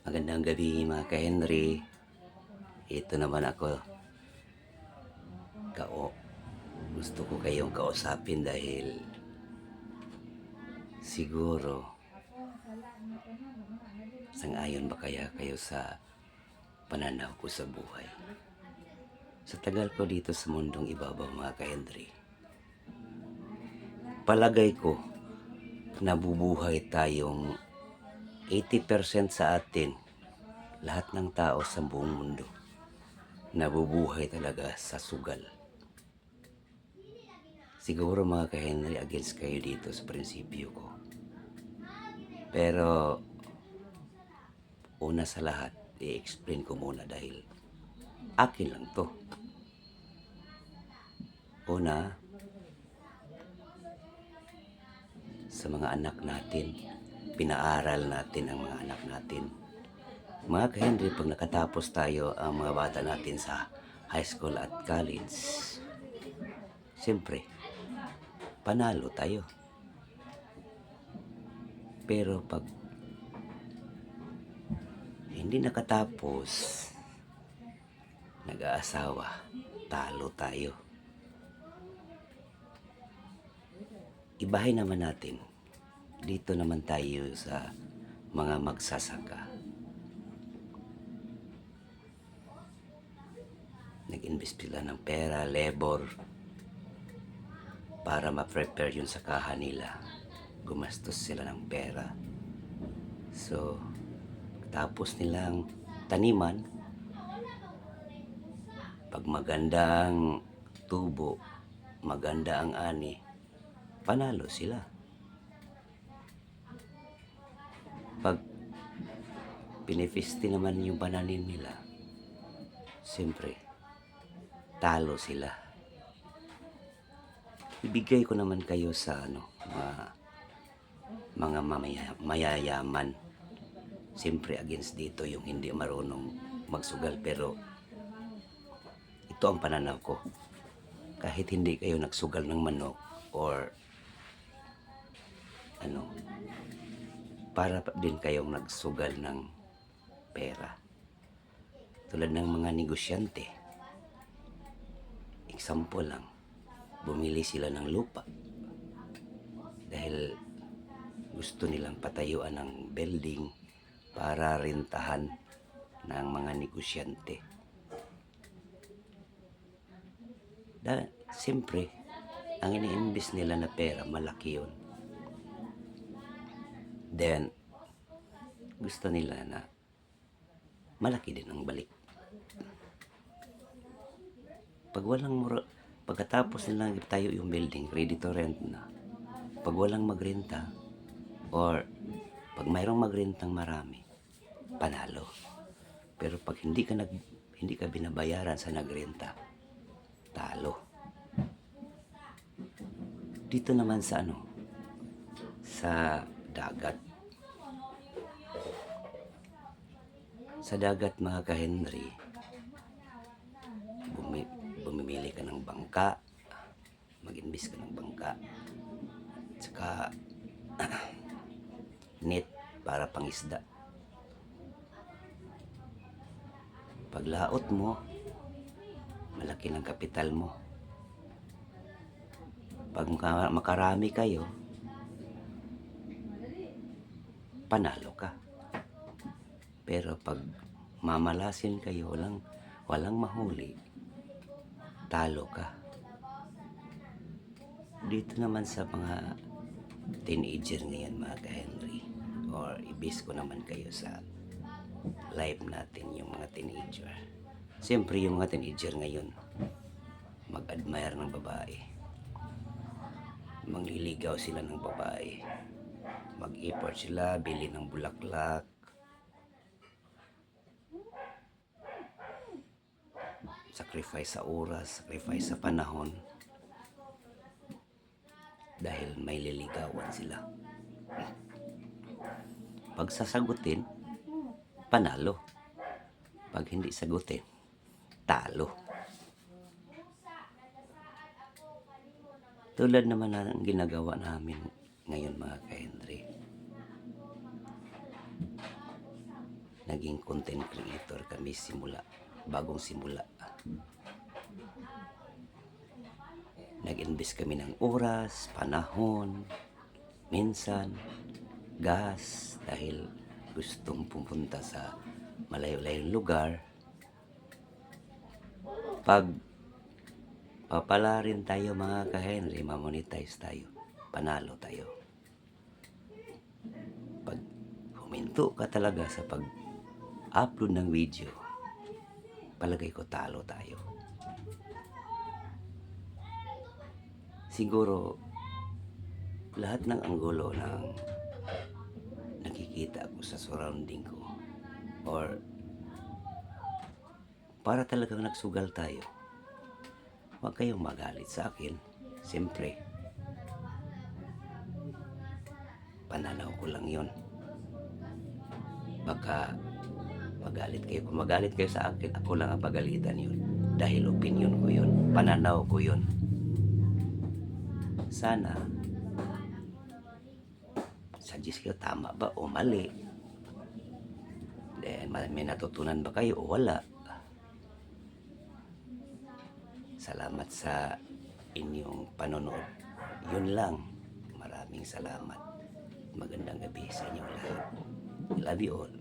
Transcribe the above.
Magandang gabi mga ka-Henry. Ito naman ako. Gusto ko kayong kausapin dahil siguro sang-ayon ba kaya kayo sa pananaw ko sa buhay. Sa tagal ko dito sa mundong ibabaw mga ka-Henry, palagay ko nabubuhay tayong 80% sa atin, lahat ng tao sa buong mundo, nabubuhay talaga sa sugal. Siguro mga ka-Henry, against kayo dito sa prinsipyo ko. Pero una sa lahat, i-explain ko muna dahil akin lang to. Una, sa mga anak natin, pinaaral natin ang mga anak natin. Mga ka-Henry, pag nakatapos tayo ang mga bata natin sa high school at college, siyempre, panalo tayo. Pero pag hindi nakatapos, nag-aasawa, talo tayo. Ibahin naman natin, dito naman tayo sa mga magsasaka. Nag-invest sila ng pera, labor, para ma-prepare yung sakahan nila. Gumastos sila ng pera. So, tapos nilang taniman, pag magandang tubo, maganda ang ani, panalo sila. Pag pinifesti naman yung pananim nila, siyempre, talo sila. Ibigay ko naman kayo sa mga mayayaman. Siyempre against dito yung hindi marunong magsugal, pero ito ang pananaw ko. Kahit hindi kayo nagsugal ng manok or para din kayong nagsugal ng pera. Tulad ng mga negosyante. Example lang, bumili sila ng lupa dahil gusto nilang patayuan ng building para rentahan ng mga negosyante. Siyempre, ang ini-invest nila na pera, malaki yun. Then, gusto nila na malaki din ang balik. Pagkatapos nilang itayo yung building, ready to rent na. Pag walang magrenta, or pag mayroong magrentang marami, panalo. Pero pag hindi ka binabayaran sa nagrenta, talo. Dito naman sa dagat. Sa dagat mga ka-Henry, bumimili ka ng bangka, mag-invest ka ng bangka, saka net para pangisda. Paglaot mo, malaki ng kapital mo. Pag makarami kayo, panalo ka. Pero pag mamalasin kayo, walang mahuli, talo ka. Dito naman sa mga teenager ngayon mga ka-Henry, or ibis ko naman kayo sa live natin yung mga teenager. Siyempre yung mga teenager ngayon, mag-admire ng babae, mangliligaw sila ng babae, mag-effort sila, bili ng bulaklak, sacrifice sa oras, sacrifice sa panahon, dahil may liligawan sila. Pag sasagutin, panalo. Pag hindi sagutin, talo. Tulad naman ng ginagawa namin ngayon mga ka-Henry. naging content creator kami bagong simula. Nag-invest kami ng oras, panahon, minsan, gas, dahil gustong pumunta sa malayo-layong lugar. Pag papala rin tayo mga ka-Henry, mamonetize tayo, panalo tayo. Pag huminto ka talaga sa pag-upload ng video, palagay ko talo tayo. Siguro, lahat ng anggulo ng nakikita ko sa surrounding ko, or para talagang nagsugal tayo, huwag kayong magalit sa akin. Siyempre, pananaw ko lang yon. Baka magalit kayo. Kung magalit kayo sa akin, ako lang ang pagalitan yun. Dahil opinion ko yun, pananaw ko yun. Sana, suggest kayo, tama ba o mali? Then, may natutunan ba kayo o wala? Salamat sa inyong panonood. Yun lang. Maraming salamat. Magandang gabi sa inyo lahat. I love you all.